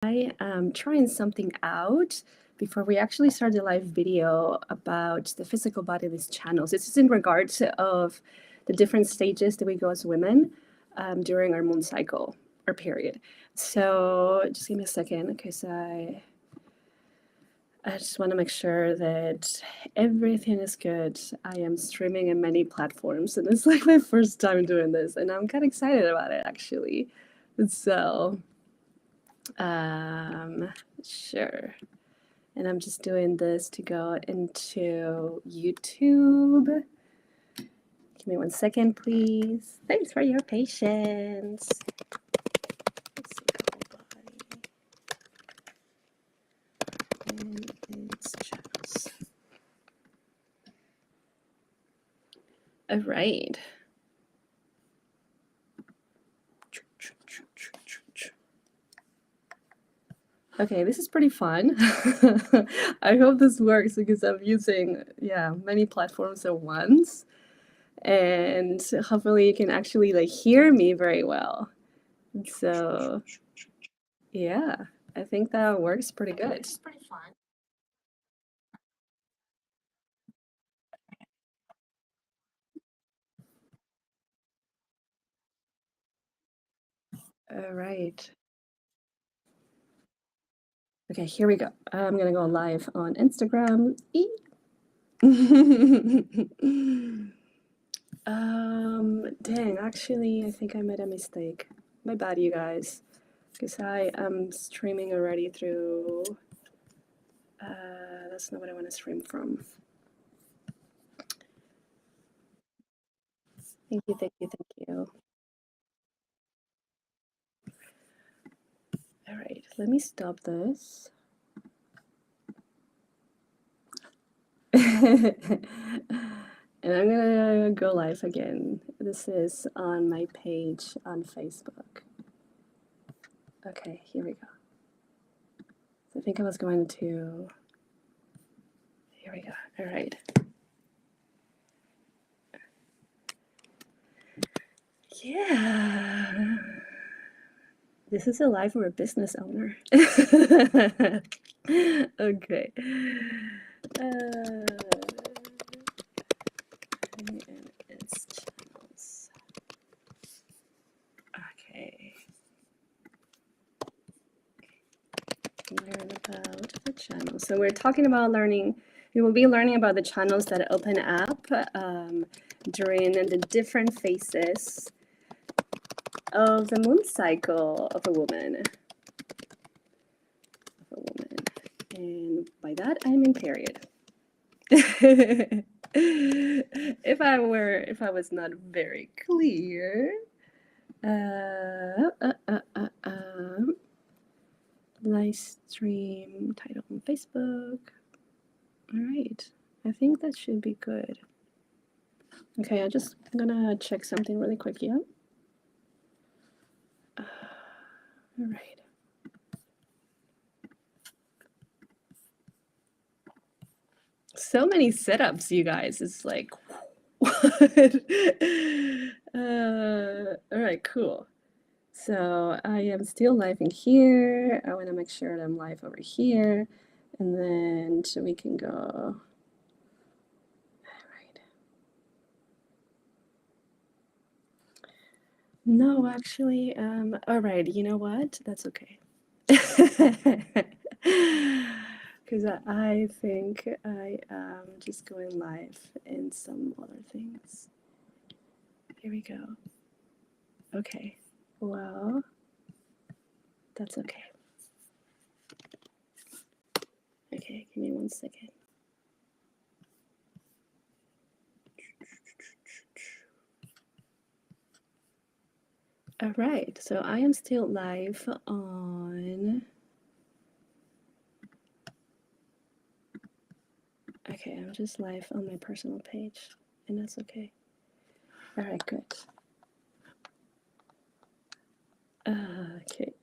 I am trying something out before we actually start the live video about the physical body of these channels. This is in regards of the different stages that we go as women during our moon cycle or period. So just give me a second because I just want to make sure that everything is good. I am streaming in many platforms and it's like my first time doing this and I'm kind of excited about it actually. So sure. And I'm just doing this to go into YouTube. Give me 1 second, please. Thanks for your patience. Physical body and its channels. All right. Okay, this is pretty fun. I hope this works because I'm using, many platforms at once. And hopefully you can actually like hear me very well. So yeah, I think that works pretty good. It's pretty fun. All right. Okay, here we go. I'm gonna go live on Instagram. Dang, actually, I think I made a mistake. My bad, you guys. Because I am streaming already through. That's not what I want to stream from. Thank you, thank you, thank you. All right, let me stop this. And I'm gonna go live again. This is on my page on Facebook. Okay, here we go. So I think I was going to. Here we go. All right. Yeah. This is a live for a business owner. Okay. And its channels. Okay. Learn about the channels. So we're talking about learning. We will be learning about the channels that open up during the different phases of the moon cycle of a woman. And by that I mean period. If I was not very clear. Live stream title on Facebook. All right, I think that should be good. Okay, I'm gonna check something really quick here. All right. So many setups, you guys. It's like, what? All right, cool. So I am still live in here. I want to make sure that I'm live over here. And then so we can go. All right. No, actually, all right, you know what? That's okay. Because I think I am just going live in some other things. Here we go. Okay, well, that's okay. Okay, give me 1 second. All right, so I am still live on. Okay, I'm just live on my personal page, and that's okay. All right, good. Okay.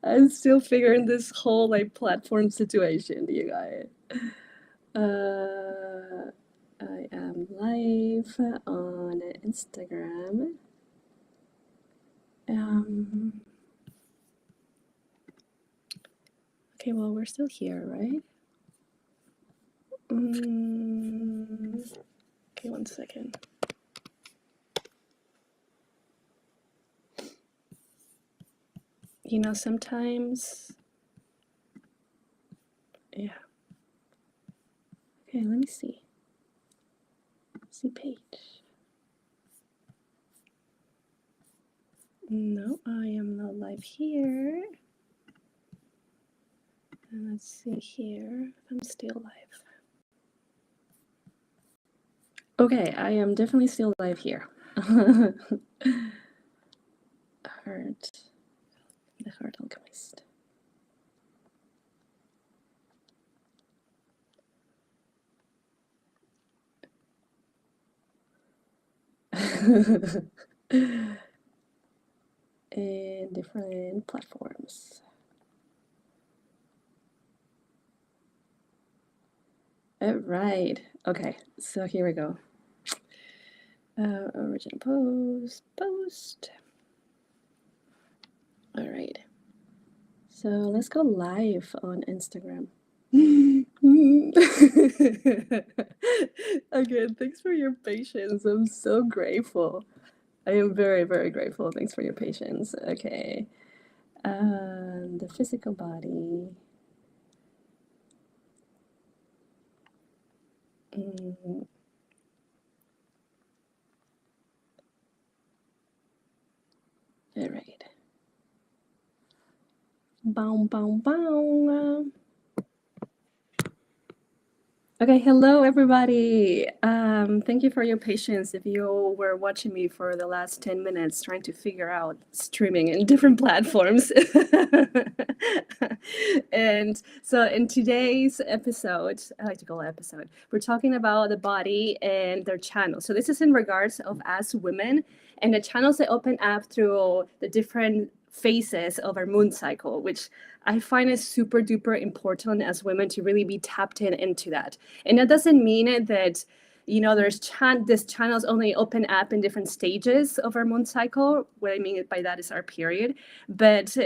I'm still figuring this whole like platform situation, you guys. I am live on Instagram. Okay, well, we're still here, right? Okay, 1 second. You know, sometimes, yeah. Okay, let me see. See page. No, I am not live here. And let's see here if I'm still live. Okay, I am definitely still live here. Heart, the Heart Alchemist. And different platforms. All right. Okay, so here we go. Original post. All right. So let's go live on Instagram. Again, thanks for your patience. I'm so grateful. I am very, very grateful. Thanks for your patience. Okay. The physical body. All right. Bow, bow, bow. Okay, hello everybody. Thank you for your patience. If you were watching me for the last 10 minutes trying to figure out streaming in different platforms. And so in today's episode, I like to call it episode, we're talking about the body and their channels. So this is in regards of us women and the channels that open up through the different phases of our moon cycle, which I find it super duper important as women to really be tapped into that. And that doesn't mean that, you know, these channels only open up in different stages of our moon cycle. What I mean by that is our period, but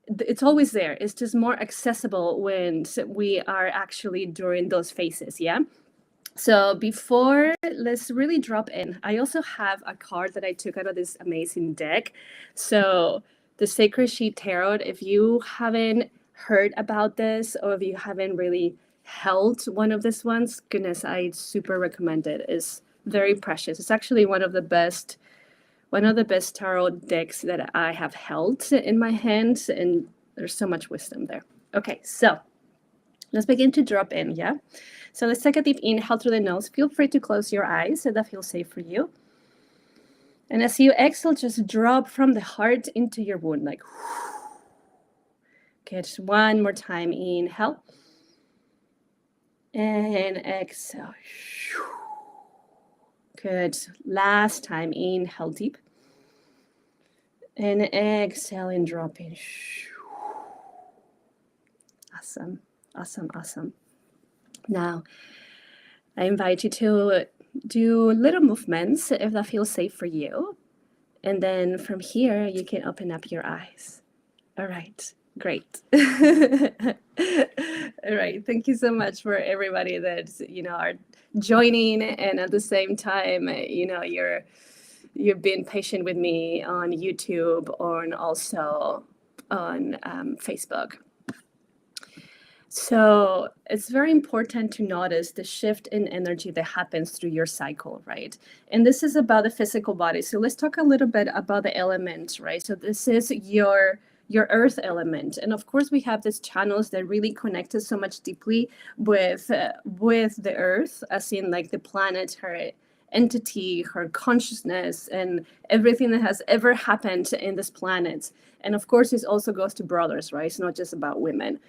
it's always there. It's just more accessible when we are actually during those phases. Yeah. So before, let's really drop in. I also have a card that I took out of this amazing deck. So the Sacred Sheet Tarot, if you haven't heard about this or if you haven't really held one of these ones, goodness, I super recommend it. It's very precious. It's actually one of the best tarot decks that I have held in my hands, and there's so much wisdom there. Okay, so let's begin to drop in, yeah? So let's take a deep inhale through the nose. Feel free to close your eyes so that feels safe for you. And as you exhale, just drop from the heart into your wound, like good. One more time, inhale. And exhale. Good. Last time, inhale deep. And exhale and drop in. Awesome, awesome, awesome. Now, I invite you to do little movements if that feels safe for you. And then from here, you can open up your eyes. All right, great. All right, thank you so much for everybody that, you know, are joining, and at the same time, you know, you've been patient with me on YouTube or also on Facebook. So it's very important to notice the shift in energy that happens through your cycle, right? And this is about the physical body. So let's talk a little bit about the elements, right? So this is your earth element, and of course we have these channels that really connect us so much deeply with the earth, as in like the planet, her entity, her consciousness, and everything that has ever happened in this planet. And of course, this also goes to brothers, right? It's not just about women.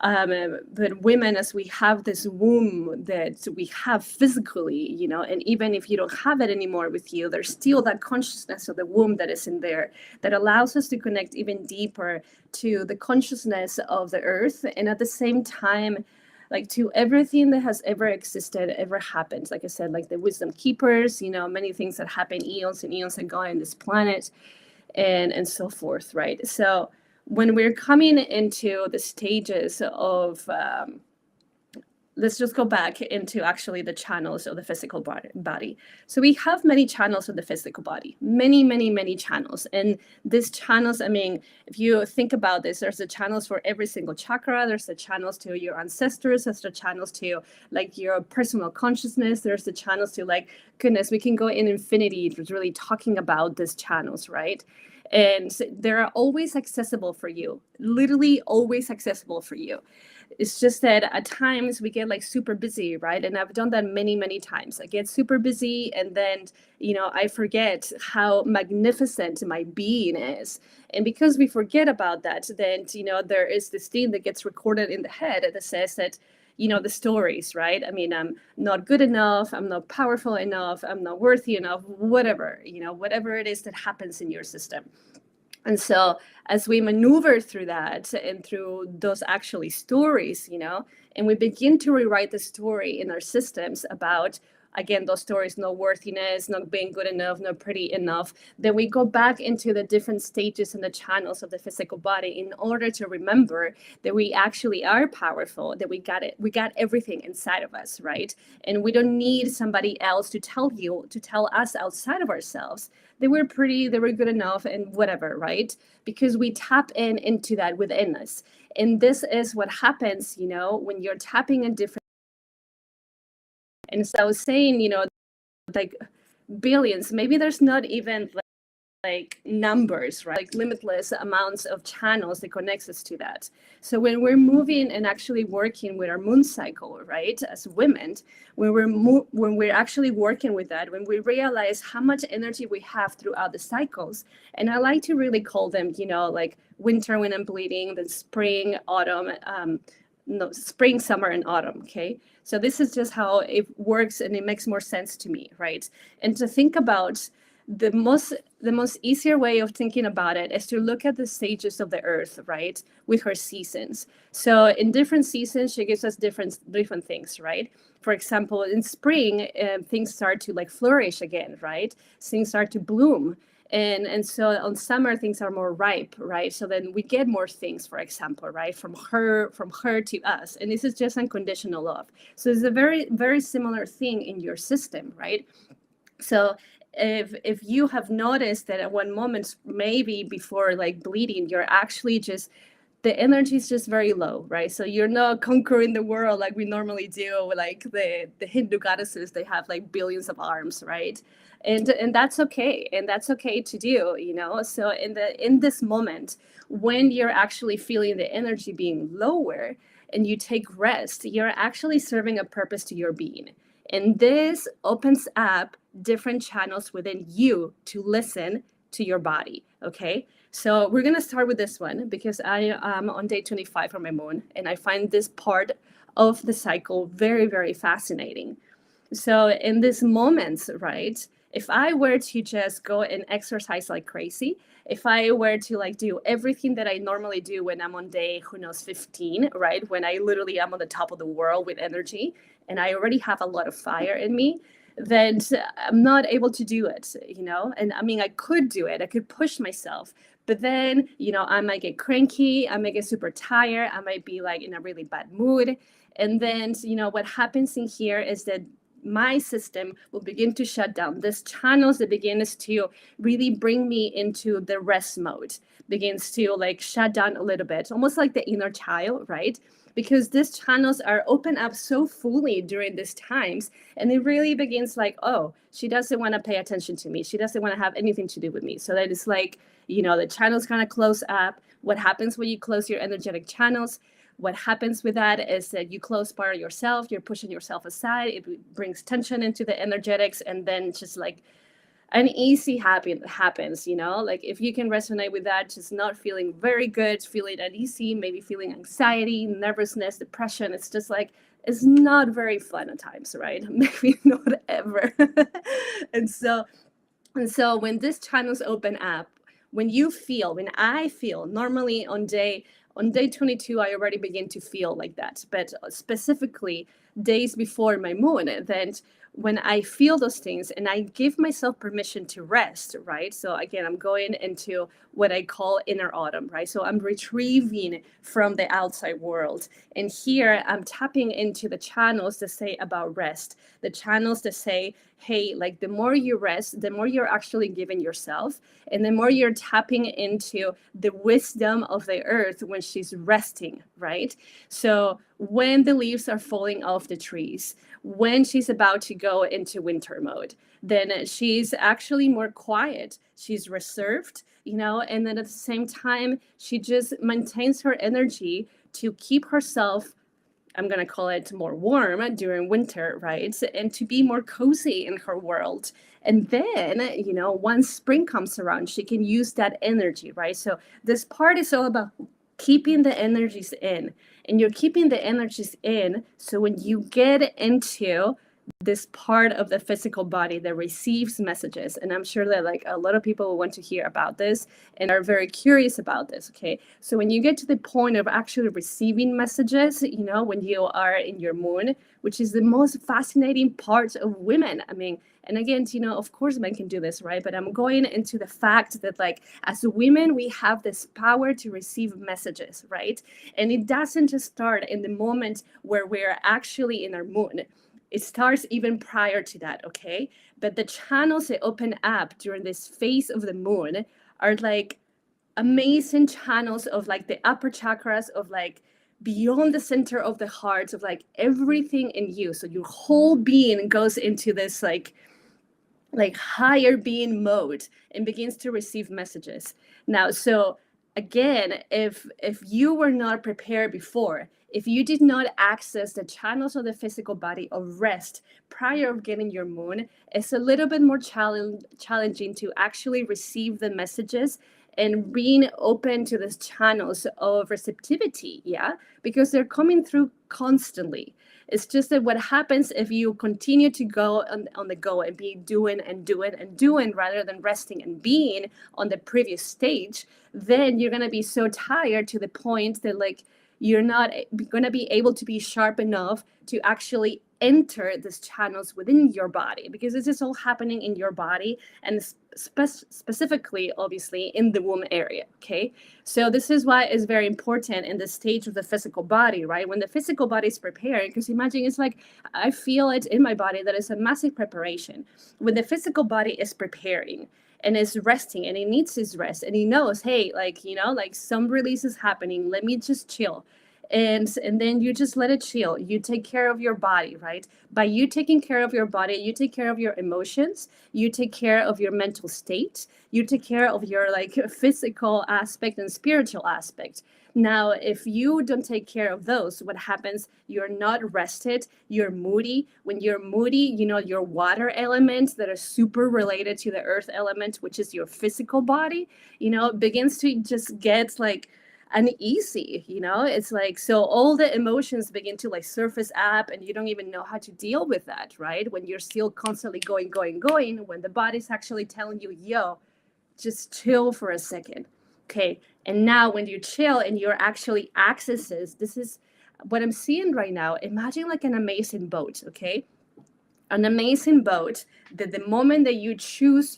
But women, as we have this womb that we have physically, you know, and even if you don't have it anymore with you, there's still that consciousness of the womb that is in there that allows us to connect even deeper to the consciousness of the earth. And at the same time, like to everything that has ever existed, ever happened. Like I said, like the wisdom keepers, you know, many things that happen eons and eons ago on this planet. and so forth, right? So when we're coming into the stages of let's just go back into actually the channels of the physical body. So we have many channels of the physical body, many channels. And these channels, I mean, if you think about this, there's the channels for every single chakra. There's the channels to your ancestors. There's the channels to like your personal consciousness. There's the channels to like, goodness, we can go in infinity really talking about these channels, right? And they're always accessible for you, literally always accessible for you. It's just that at times we get like super busy, right? And I've done that many times. I get super busy and then, I forget how magnificent my being is. And because we forget about that, then, there is this thing that gets recorded in the head that says that, the stories, right? I mean, I'm not good enough. I'm not powerful enough. I'm not worthy enough, whatever, whatever it is that happens in your system. And so as we maneuver through that and through those actually stories, and we begin to rewrite the story in our systems about, again, those stories, no worthiness, not being good enough, not pretty enough, then we go back into the different stages and the channels of the physical body in order to remember that we actually are powerful, that we got everything inside of us, right? And we don't need somebody else to tell us outside of ourselves they were pretty, they were good enough, and whatever, right? Because we tap into that within us. And this is what happens, when you're tapping in different. And so I was saying, like billions, maybe there's not even like numbers, right? Like limitless amounts of channels that connects us to that. So when we're moving and actually working with our moon cycle, right, as women, when we're actually working with that, when we realize how much energy we have throughout the cycles, and I like to really call them, like winter when I'm bleeding, then spring, autumn, spring, summer, and autumn. Okay, so this is just how it works, and it makes more sense to me, right? And to think about the most easier way of thinking about it is to look at the stages of the earth, right, with her seasons. So in different seasons she gives us different things, right? For example, in spring, things start to like flourish again, right? Things start to bloom. And so on summer things are more ripe, right? So then we get more things, for example, right, from her to us. And this is just unconditional love. So it's a very similar thing in your system, right? So if you have noticed that at one moment, maybe before like bleeding, you're actually just, the energy is just very low, right? So you're not conquering the world like we normally do. Like the Hindu goddesses, they have like billions of arms, right? And that's okay, and that's okay to do, So in this moment, when you're actually feeling the energy being lower and you take rest, you're actually serving a purpose to your being. And this opens up different channels within you to listen to your body. Okay. So we're going to start with this one because I am on day 25 from my moon, and I find this part of the cycle very fascinating. So in these moments, right, if I were to just go and exercise like crazy, if I were to like do everything that I normally do when I'm on day, who knows, 15, right, when I literally am on the top of the world with energy and I already have a lot of fire in me, then I'm not able to do it, And I mean, I could do it. I could push myself. But then, I might get cranky. I might get super tired. I might be like in a really bad mood. And then, what happens in here is that my system will begin to shut down. This channels that begins to really bring me into the rest mode, begins to like shut down a little bit, almost like the inner child, right? Because these channels are open up so fully during these times, and it really begins like, oh, she doesn't want to pay attention to me. She doesn't want to have anything to do with me. So that is like, the channels kind of close up. What happens when you close your energetic channels? What happens with that is that you close part of yourself, you're pushing yourself aside, it brings tension into the energetics, and then just like uneasy happens, like if you can resonate with that, just not feeling very good, feeling uneasy, maybe feeling anxiety, nervousness, depression. It's just like, it's not very fun at times, right? Maybe not ever. and so when these channels open up, when I feel normally on day 22, I already begin to feel like that. But specifically days before my moon, then when I feel those things and I give myself permission to rest, right? So again, I'm going into what I call inner autumn, right? So I'm retrieving from the outside world. And here I'm tapping into the channels that say about rest, the channels that say, hey, like the more you rest, the more you're actually giving yourself. And the more you're tapping into the wisdom of the earth when she's resting, right? So when the leaves are falling off the trees, when she's about to go into winter mode, then she's actually more quiet. She's reserved, and then at the same time, she just maintains her energy to keep herself, I'm going to call it, more warm during winter, right? And to be more cozy in her world. And then, once spring comes around, she can use that energy, right? So this part is all about keeping the energies in. And you're keeping the energies in. So when you get into this part of the physical body that receives messages, and I'm sure that like a lot of people will want to hear about this and are very curious about this. Okay, so when you get to the point of actually receiving messages, when you are in your moon, which is the most fascinating part of women, I mean, and again, of course men can do this, right? But I'm going into the fact that like as women we have this power to receive messages, right? And it doesn't just start in the moment where we're actually in our moon. It starts even prior to that, okay? But the channels that open up during this phase of the moon are like amazing channels of like the upper chakras, of like beyond the center of the heart, of like everything in you. So your whole being goes into this like higher being mode and begins to receive messages. Now, so again, if you were not prepared before, if you did not access the channels of the physical body of rest prior of getting your moon, it's a little bit more challenging to actually receive the messages and being open to these channels of receptivity, yeah, because they're coming through constantly. It's just that what happens if you continue to go on the go and be doing and doing and doing rather than resting and being on the previous stage, then you're going to be so tired to the point that like you're not going to be able to be sharp enough to actually enter these channels within your body, because this is all happening in your body and specifically obviously in the womb area. Okay, so this is why it's very important in the stage of the physical body, right? When the physical body is preparing, because imagine it's like I feel it in my body that it's a massive preparation. When the physical body is preparing and is resting and it needs his rest and he knows, hey, like like some release is happening, let me just chill. And then you just let it chill. You take care of your body, right? By you taking care of your body, you take care of your emotions, you take care of your mental state, you take care of your like physical aspect and spiritual aspect. Now, if you don't take care of those, what happens? You're not rested, you're moody. When you're moody, your water elements that are super related to the earth element, which is your physical body, begins to just get like uneasy. It's like, so all the emotions begin to like surface up and you don't even know how to deal with that, right? When you're still constantly going, when the body's actually telling you, yo, just chill for a second. Okay, and now when you chill and you're actually accesses, this is what I'm seeing right now. Imagine like an amazing boat. Okay, an amazing boat that the moment that you choose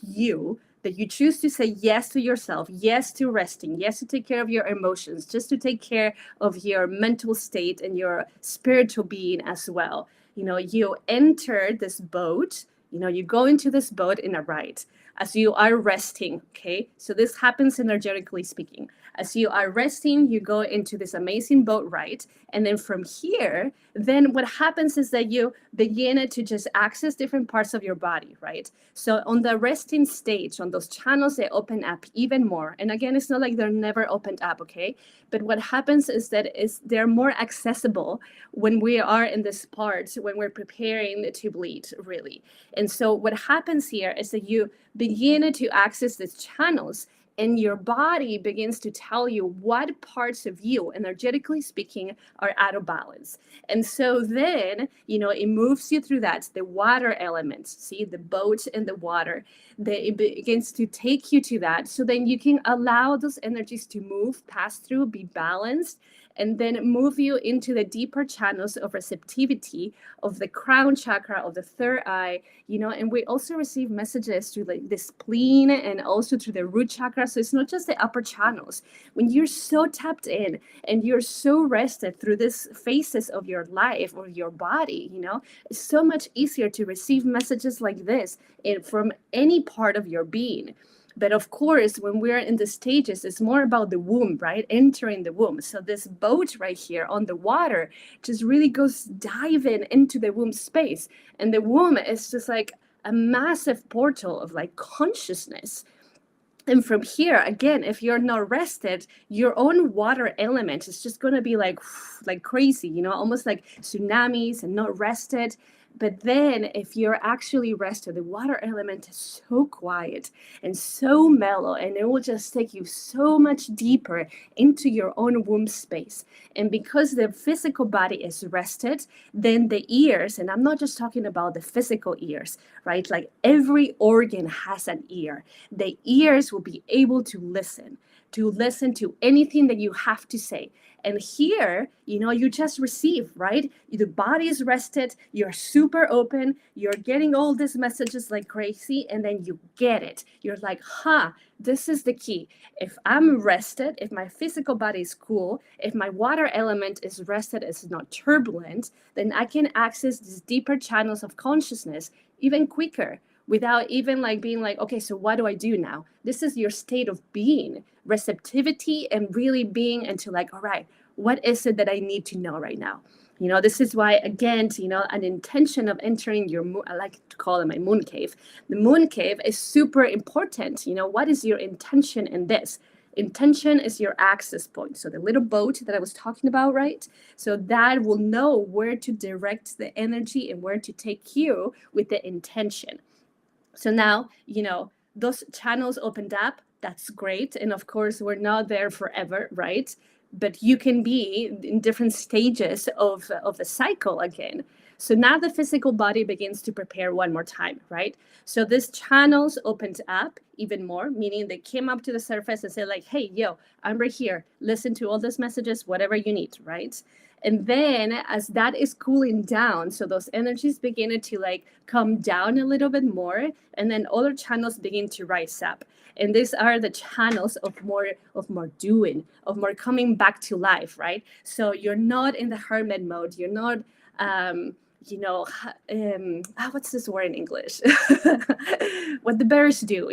that you choose to say yes to yourself, yes to resting, yes to take care of your emotions, just to take care of your mental state and your spiritual being as well. You enter this boat, you go into this boat in a ride as you are resting. Okay, so this happens energetically speaking. As you are resting, you go into this amazing boat ride. And then from here, then what happens is that you begin to just access different parts of your body, right? So on the resting stage, on those channels, they open up even more. And again, it's not like they're never opened up, okay? But what happens is that they're more accessible when we are in this part, when we're preparing to bleed, really. And so what happens here is that you begin to access these channels and your body begins to tell you what parts of you, energetically speaking, are out of balance. And so then, it moves you through that, the water elements, see, the boat and the water, it begins to take you to that. So then you can allow those energies to move, pass through, be balanced. and then move you into the deeper channels of receptivity of the crown chakra, of the third eye, and we also receive messages through like the spleen and also through the root chakra. So it's not just the upper channels. When you're so tapped in and you're so rested through these phases of your life or your body, it's so much easier to receive messages like this from any part of your being. But of course, when we're in the stages, it's more about the womb, right? Entering the womb. So this boat right here on the water just really goes diving into the womb space. And the womb is just like a massive portal of like consciousness. And from here, again, if you're not rested, your own water element is just going to be like crazy, almost like tsunamis and not rested. But then if you're actually rested, the water element is so quiet and so mellow, and it will just take you so much deeper into your own womb space. And because the physical body is rested, then the ears, and I'm not just talking about the physical ears, right? Like every organ has an ear. The ears will be able to listen to anything that you have to say. And here, you just receive, right? The body is rested, you're super open, you're getting all these messages like crazy, and then you get it. You're like, this is the key. If I'm rested, if my physical body is cool, if my water element is rested, it's not turbulent, then I can access these deeper channels of consciousness even quicker, without even like being like, okay, so what do I do now? This is your state of being, receptivity, and really being into like, all right, what is it that I need to know right now? This is why, again, an intention of entering your moon, I like to call it my moon cave. The moon cave is super important. What is your intention in this? Intention is your access point. So the little boat that I was talking about, right? So that will know where to direct the energy and where to take you with the intention. So now, those channels opened up. That's great. And of course, we're not there forever, right? But you can be in different stages of the cycle again. So now the physical body begins to prepare one more time, right? So these channels opened up even more, meaning they came up to the surface and said like, hey, I'm right here. Listen to all those messages, whatever you need, right? And then as that is cooling down, so those energies begin to like come down a little bit more, and then other channels begin to rise up. And these are the channels of more doing, of more coming back to life, right? So you're not in the hermit mode. You're not what's this word in English? What the bears do,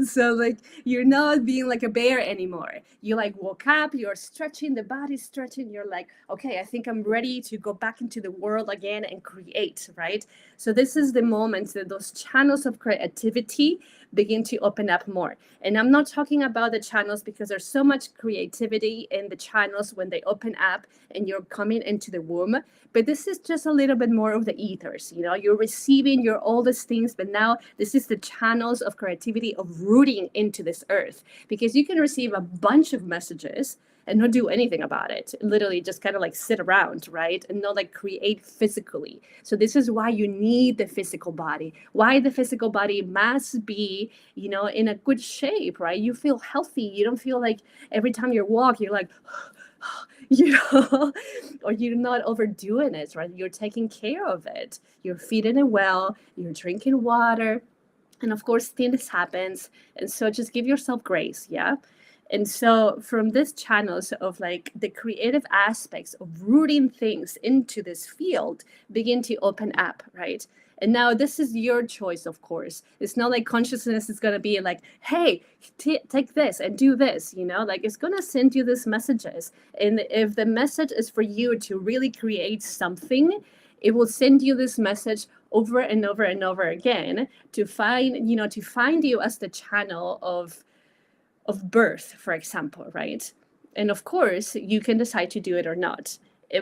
So like you're not being like a bear anymore. You like woke up, you're stretching, the body's stretching, you're like, okay, I think I'm ready to go back into the world again and create, right? So this is the moment that those channels of creativity begin to open up more. And I'm not talking about the channels because there's so much creativity in the channels when they open up and you're coming into the womb. But this is just a little bit more of the ethers, you're receiving your oldest things, but now this is the channels of creativity of rooting into this earth, because you can receive a bunch of messages and not do anything about it, literally just kind of like sit around, right? And not like create physically. So this is why you need the physical body, why the physical body must be, in a good shape, right? You feel healthy. You don't feel like every time you walk, you're like, or you're not overdoing it, right? You're taking care of it. You're feeding it well, you're drinking water. And of course, things happens. And so just give yourself grace, yeah? And so from this channels of like the creative aspects of rooting things into this field begin to open up, right? And now this is your choice, of course. It's not like consciousness is going to be like, hey, take this and do this, like it's going to send you these messages. And if the message is for you to really create something, it will send you this message over and over and over again to find you as the channel of birth, for example, right? And of course, you can decide to do it or not.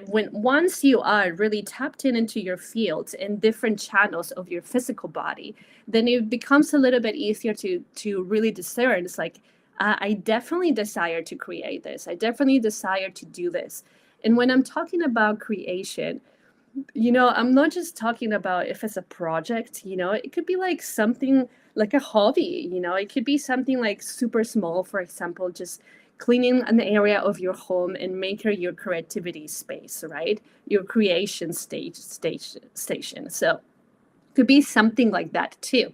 Once you are really tapped into your fields and different channels of your physical body, then it becomes a little bit easier to really discern. It's like, I definitely desire to create this. I definitely desire to do this. And when I'm talking about creation, I'm not just talking about if it's a project, it could be like something like a hobby, it could be something like super small, for example, just cleaning an area of your home and make her your creativity space, right? Your creation station. So could be something like that too.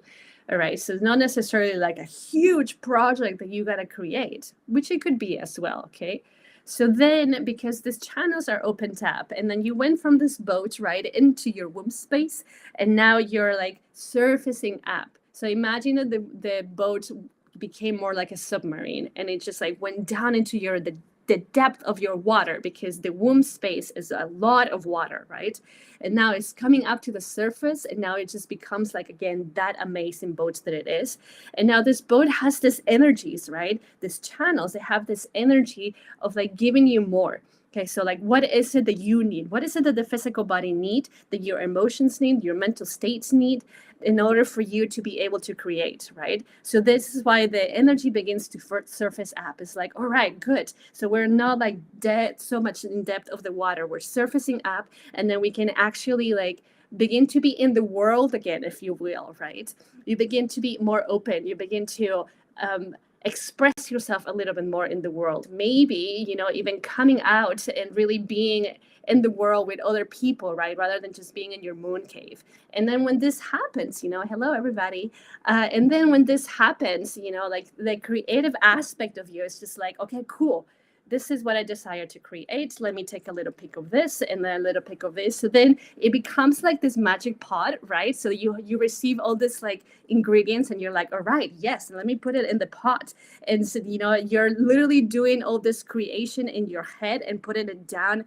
All right. So it's not necessarily like a huge project that you got to create, which it could be as well. Okay. So then, because these channels are opened up, and then you went from this boat right into your womb space, and now you're like surfacing up. So imagine that the boat became more like a submarine, and it just like went down into the depth of your water, because the womb space is a lot of water, right? And now it's coming up to the surface, and now it just becomes like, again, that amazing boat that it is. And now this boat has these energies, right? These channels, they have this energy of like giving you more. Okay, so like, what is it that you need? What is it that the physical body need, that your emotions need, your mental states need, in order for you to be able to create, right? So this is why the energy begins to surface up. It's like, all right, good. So we're not like dead so much in depth of the water. We're surfacing up, and then we can actually like begin to be in the world again, if you will, right? You begin to be more open. You begin to express yourself a little bit more in the world. Maybe, even coming out and really being in the world with other people, right? Rather than just being in your moon cave. And then when this happens, hello, everybody. And then when this happens, like the creative aspect of you is just like, okay, cool. This is what I desire to create. Let me take a little pick of this and then a little pick of this. So then it becomes like this magic pot, right? So you receive all this like ingredients, and you're like, all right, yes, let me put it in the pot. And so, you're literally doing all this creation in your head and putting it down.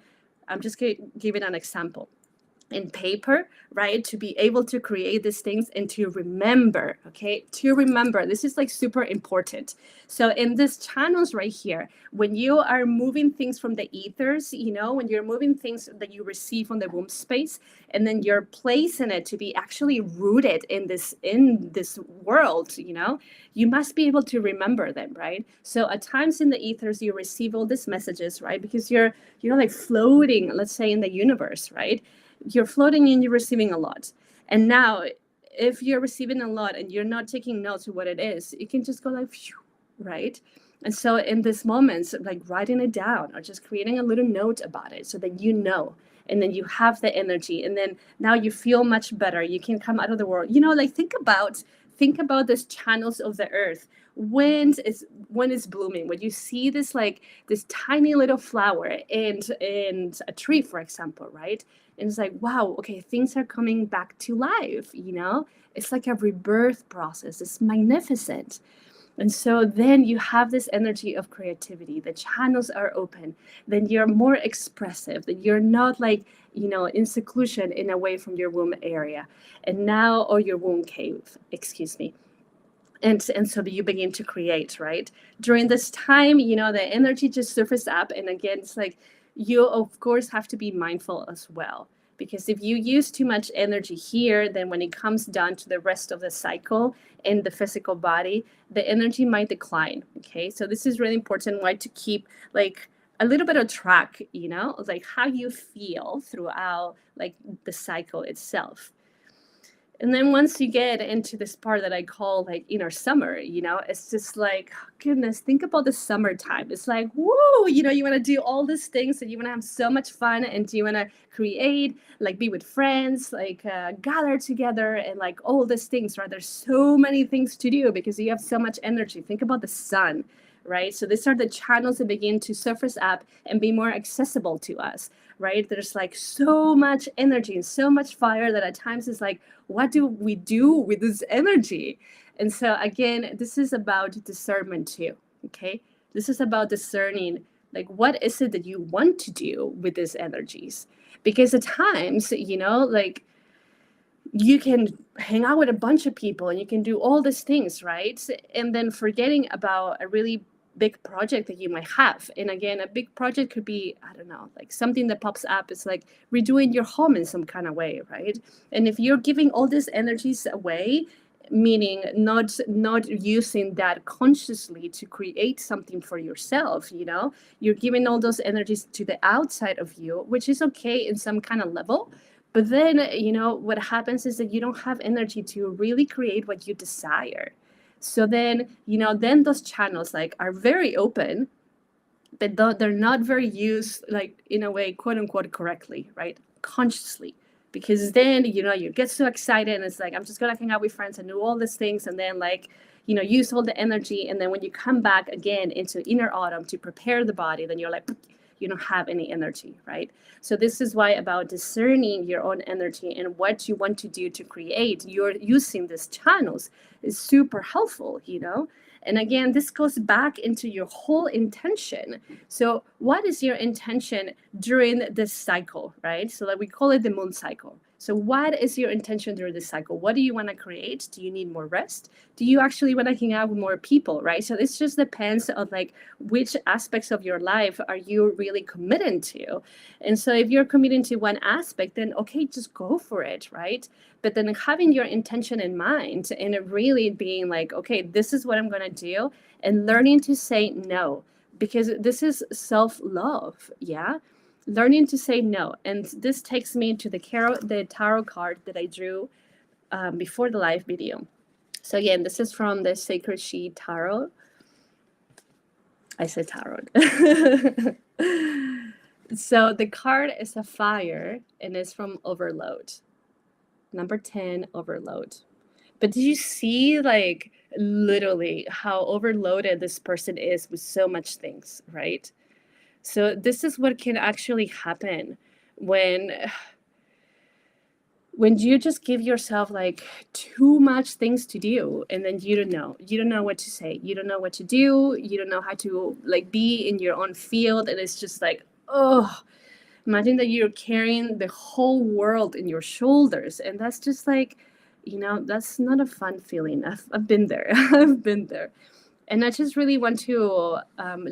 I'm just giving an example in paper, right? To be able to create these things and to remember, okay? To remember, this is like super important. So in these channels right here, when you are moving things from the ethers, when you're moving things that you receive from the womb space, and then you're placing it to be actually rooted in this world, you must be able to remember them, right? So at times in the ethers, you receive all these messages, right? Because you're like floating, let's say, in the universe, right? You're floating and you're receiving a lot. And now, if you're receiving a lot and you're not taking notes of what it is, you can just go like, phew, right? And so in these moments, like writing it down or just creating a little note about it so that and then you have the energy, and then now you feel much better. You can come out of the world. Like think about these channels of the earth when it's blooming, when you see this like this tiny little flower and a tree, for example, right? And it's like, wow, okay, things are coming back to life. It's like a rebirth process. It's magnificent. And so then you have this energy of creativity. The channels are open. Then you're more expressive. That you're not like, in seclusion in away from your womb area. And now, or your womb cave, excuse me. And so you begin to create, right? During this time, the energy just surfaces up. And again, it's like, you, of course, have to be mindful as well. Because if you use too much energy here, then when it comes down to the rest of the cycle in the physical body, the energy might decline. Okay, so this is really important. Why to keep like a little bit of track, like how you feel throughout like the cycle itself. And then once you get into this part that I call like inner summer, it's just like, goodness, think about the summertime. It's like, whoa, you want to do all these things and you want to have so much fun, and you want to create, like be with friends, like gather together and like all these things, right? There's so many things to do because you have so much energy. Think about the sun, right? So these are the channels that begin to surface up and be more accessible to us, right? There's like so much energy and so much fire that at times it's like, what do we do with this energy? And so again, this is about discernment too, okay? This is about discerning, like, what is it that you want to do with these energies? Because at times, like, you can hang out with a bunch of people and you can do all these things, right? And then forgetting about a really big project that you might have. And again, a big project could be, I don't know, like something that pops up is like redoing your home in some kind of way, right? And if you're giving all these energies away, meaning not using that consciously to create something for yourself, you're giving all those energies to the outside of you, which is okay in some kind of level. But then, what happens is that you don't have energy to really create what you desire. So then, then those channels like are very open, but they're not very used, like, in a way, quote unquote, correctly, right? Consciously. Because then, you get so excited and it's like, I'm just going to hang out with friends and do all these things. And then, like, use all the energy. And then when you come back again into inner autumn to prepare the body, then you're like, you don't have any energy, right? So this is why about discerning your own energy and what you want to do to create, you're using these channels is super helpful. And again, this goes back into your whole intention. So what is your intention during this cycle, right? So that we call it the moon cycle. So what is your intention during this cycle? What do you want to create? Do you need more rest? Do you actually want to hang out with more people, right? So this just depends on like which aspects of your life are you really committed to. And so if you're committing to one aspect, then okay, just go for it, right? But then having your intention in mind and it really being like, okay, this is what I'm going to do, and learning to say no, because this is self-love, yeah? Learning to say no. And this takes me to the tarot card that I drew before the live video. So again, this is from the Sacred She Tarot. I said tarot. So the card is a fire and it's from Overload. Number 10, Overload. But did you see, like, literally how overloaded this person is with so much things, right? So this is what can actually happen when you just give yourself like too much things to do, and then you don't know what to say, you don't know what to do, you don't know how to like be in your own field, and it's just like, oh, imagine that you're carrying the whole world in your shoulders, and that's just like, that's not a fun feeling. I've been there. I've been there. And I just really want to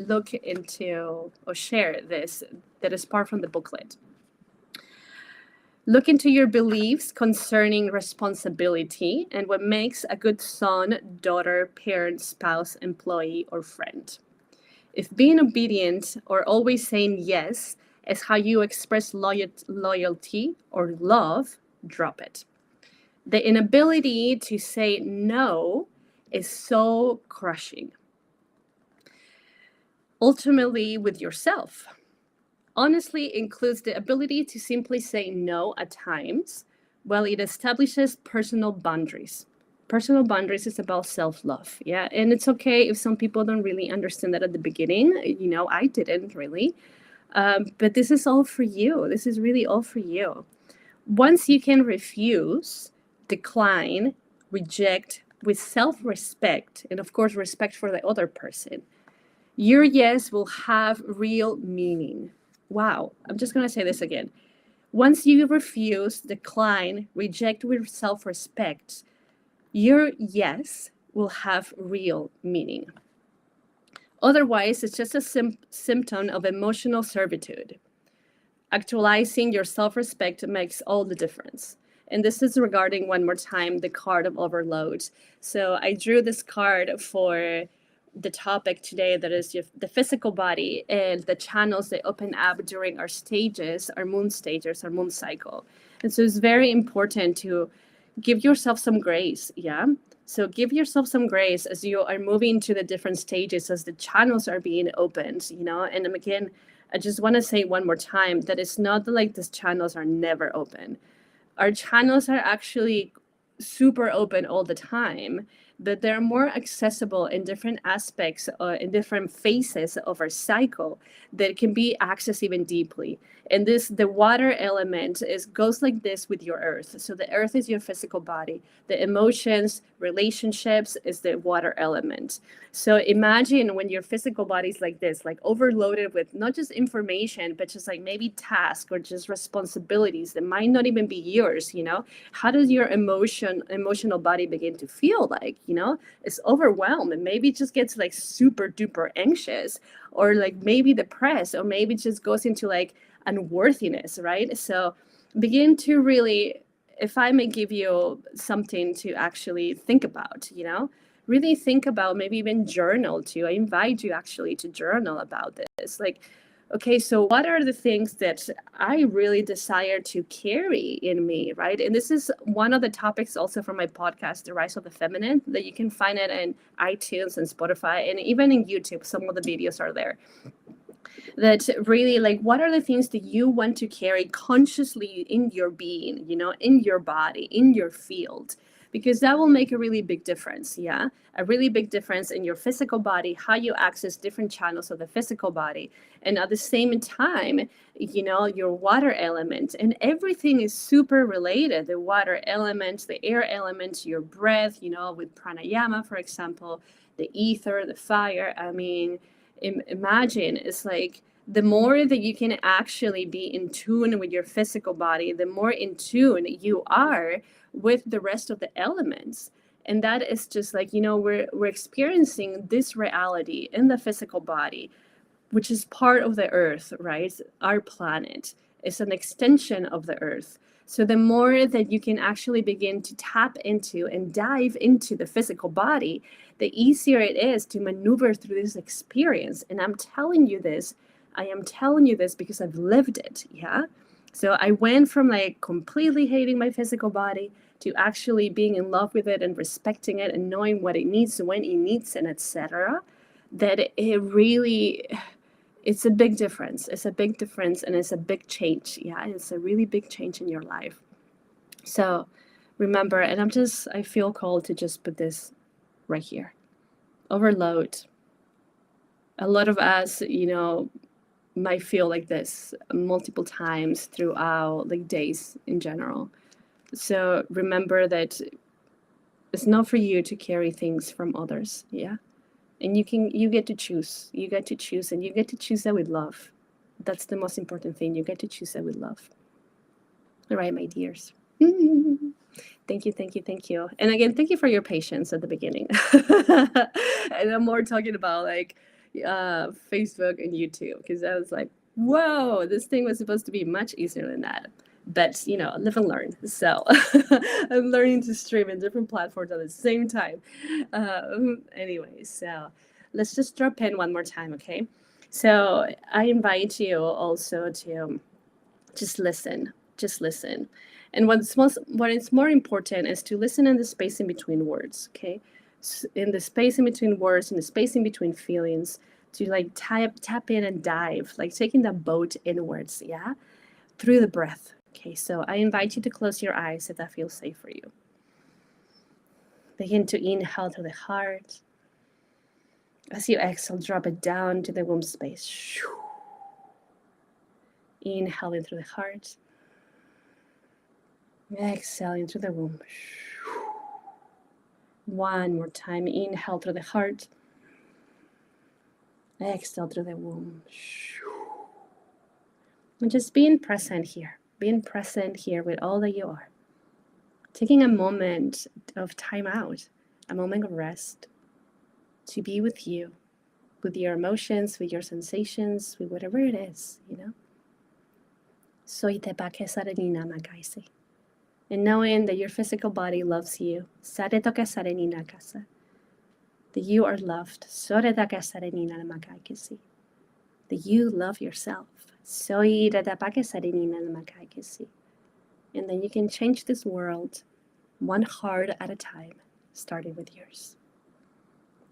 look into or share this that is part from the booklet. Look into your beliefs concerning responsibility and what makes a good son, daughter, parent, spouse, employee, or friend. If being obedient or always saying yes is how you express loyalty or love, drop it. The inability to say no is so crushing. Ultimately, with yourself. Honestly includes the ability to simply say no at times, while it establishes personal boundaries. Personal boundaries is about self-love, yeah? And it's okay if some people don't really understand that at the beginning. I didn't really. But this is all for you. This is really all for you. Once you can refuse, decline, reject, with self-respect, and of course respect for the other person, your yes will have real meaning. Wow, I'm just going to say this again. Once you refuse, decline, reject with self-respect, your yes will have real meaning. Otherwise, it's just a symptom of emotional servitude. Actualizing your self-respect makes all the difference. And this is regarding, one more time, the card of Overload. So I drew this card for the topic today, that is the physical body and the channels that open up during our stages, our moon cycle. And so it's very important to give yourself some grace, yeah? So give yourself some grace as you are moving to the different stages, as the channels are being opened, And again, I just want to say one more time that it's not like these channels are never open. Our channels are actually super open all the time, but they're more accessible in different aspects, in different phases of our cycle that can be accessed even deeply. And the water element goes like this with your earth. So the earth is your physical body. The emotions, relationships is the water element. So imagine when your physical body is like this, like overloaded with not just information, but just like maybe tasks or just responsibilities that might not even be yours, How does your emotional body begin to feel like, It's overwhelmed, and maybe it just gets like super duper anxious, or like maybe depressed, or maybe it just goes into like unworthiness, right? So begin to really, if I may give you something to actually think about, really think about, maybe even journal too. I invite you actually to journal about this. Like, okay, so what are the things that I really desire to carry in me, right? And this is one of the topics also from my podcast, The Rise of the Feminine, that you can find it in iTunes and Spotify, and even in YouTube. Some of the videos are there. that really, like, what are the things that you want to carry consciously in your being, in your body, in your field, because that will make a really big difference. Yeah, a really big difference in your physical body, how you access different channels of the physical body, and at the same time, your water element, and everything is super related. The water element, the air element, your breath, with pranayama, for example, the ether, the fire. I mean, imagine, it's like the more that you can actually be in tune with your physical body, the more in tune you are with the rest of the elements. And that is just like, we're experiencing this reality in the physical body, which is part of the earth, right? Our planet is an extension of the earth. So the more that you can actually begin to tap into and dive into the physical body, the easier it is to maneuver through this experience. And I'm telling you this, I am telling you this because I've lived it. Yeah. So I went from like completely hating my physical body to actually being in love with it and respecting it and knowing what it needs, when it needs, and etc. That it really, it's a big difference. It's a big difference, and it's a big change. Yeah, it's a really big change in your life. So remember, and I feel called to just put this right here. Overload. A lot of us, might feel like this multiple times throughout like days in general. So remember that it's not for you to carry things from others. Yeah. And you get to choose. You get to choose, and you get to choose that with love. That's the most important thing. You get to choose that with love. All right, my dears. Thank you, thank you, thank you. And again, thank you for your patience at the beginning. And I'm more talking about like Facebook and YouTube, because I was like, whoa, this thing was supposed to be much easier than that. But live and learn. So I'm learning to stream in different platforms at the same time. Anyway, so let's just drop in one more time, okay? So I invite you also to just listen. Just listen. And what is more important is to listen in the space in between words, okay? In the space in between words, in the space in between feelings, to like tap in and dive, like taking the boat inwards, yeah? Through the breath. Okay, so I invite you to close your eyes if that feels safe for you. Begin to inhale through the heart. As you exhale, drop it down to the womb space. Inhaling through the heart. Exhaling through the womb. One more time. Inhale through the heart. Exhale through the womb. And just being present here. Being present here with all that you are. Taking a moment of time out. A moment of rest. To be with you. With your emotions, with your sensations, with whatever it is, Soy te pake sarenina makaise. And knowing that your physical body loves you. Sare toke sarenina kasa. That you are loved. Sore take sarenina makaikisi. That you love yourself. Soy te pake sarenina makaikisi. And then you can change this world one heart at a time, starting with yours.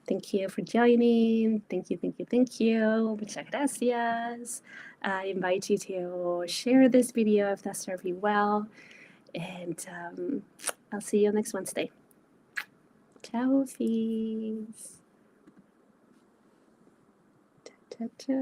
Thank you for joining. Thank you, thank you, thank you. Muchas gracias. I invite you to share this video if that served you well. And I'll see you next Wednesday. Ciao, fies. Ta-ta-ta.